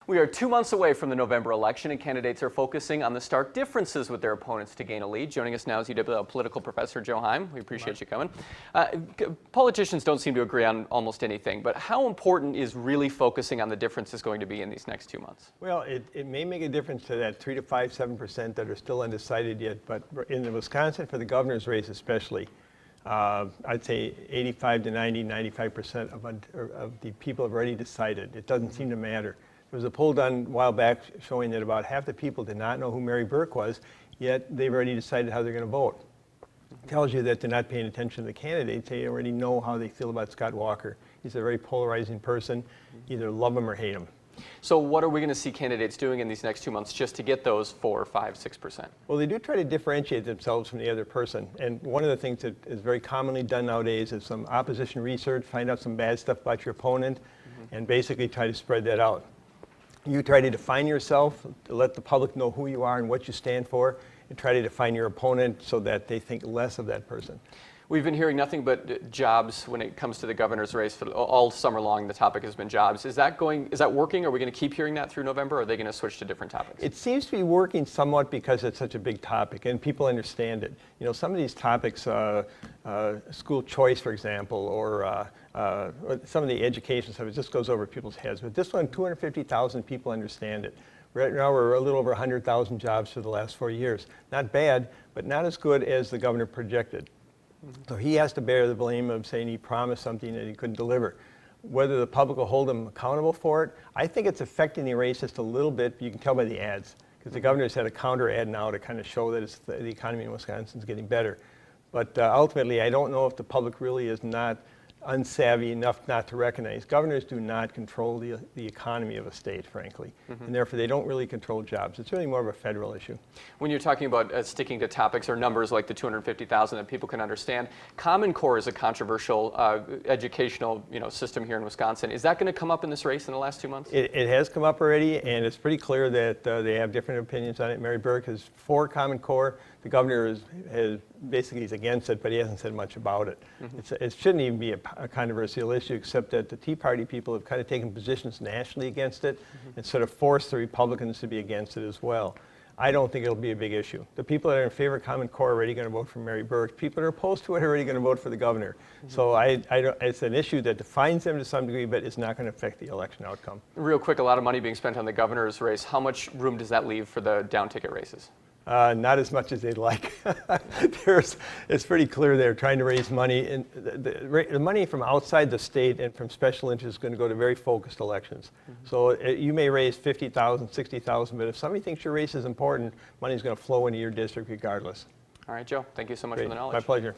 We are 2 months away from the November election, and candidates are focusing on the stark differences with their opponents to gain a lead. Joining us now is UW political professor Joe Heim. We appreciate you coming. Politicians don't seem to agree on almost anything, but how important is really focusing on the differences going to be in these next 2 months? Well, it may make a difference to that 3 to 5, 7% that are still undecided yet, but in Wisconsin, for the governor's race especially, I'd say 85 to 90, 95% of the people have already decided. It doesn't seem to matter. There was a poll done a while back showing that about half the people did not know who Mary Burke was, yet they've already decided how they're going to vote. It tells you that they're not paying attention to the candidates. They already know how they feel about Scott Walker. He's a very polarizing person. Either love him or hate him. So what are we going to see candidates doing in these next 2 months just to get those 4, 5, 6%? Well, they do try to differentiate themselves from the other person. And one of the things that is very commonly done nowadays is some opposition research, find out some bad stuff about your opponent, and basically try to spread that out. You try to define yourself, to let the public know who you are and what you stand for, and try to define your opponent so that they think less of that person. We've been hearing nothing but jobs when it comes to the governor's race. For all summer long, the topic has been jobs. Is that working? Are we going to keep hearing that through November, or are they going to switch to different topics? It seems to be working somewhat because it's such a big topic and people understand it. You know, some of these topics, school choice, for example, or some of the education stuff, it just goes over people's heads. But this one, 250,000 people understand it. Right now, we're a little over 100,000 jobs for the last 4 years. Not bad, but not as good as the governor projected. So he has to bear the blame of saying he promised something that he couldn't deliver. Whether the public will hold him accountable for it, I think it's affecting the race just a little bit, but you can tell by the ads. Because the governor's had a counter ad now to kind of show that the economy in Wisconsin is getting better. But ultimately, I don't know if the public really is not unsavvy enough not to recognize. Governors do not control the economy of a state, frankly, and therefore they don't really control jobs. It's really more of a federal issue. When you're talking about sticking to topics or numbers like the 250,000 that people can understand, Common Core is a controversial educational system here in Wisconsin. Is that going to come up in this race in the last 2 months? It has come up already, and it's pretty clear that they have different opinions on it. Mary Burke is for Common Core. The governor is basically he's against it, but he hasn't said much about it. It shouldn't even be a controversial issue, except that the Tea Party people have kind of taken positions nationally against it and sort of forced the Republicans to be against it as well. I don't think it'll be a big issue. The people that are in favor of Common Core are already going to vote for Mary Burke. People that are opposed to it are already going to vote for the governor. So it's an issue that defines them to some degree, but it's not going to affect the election outcome. Real quick, a lot of money being spent on the governor's race. How much room does that leave for the down ticket races? Not as much as they'd like. It's pretty clear they're trying to raise money. And the money from outside the state and from special interests is going to go to very focused elections. So you may raise 50,000, 60,000, but if somebody thinks your race is important, money is going to flow into your district regardless. All right, Joe, thank you so much for the knowledge. My pleasure.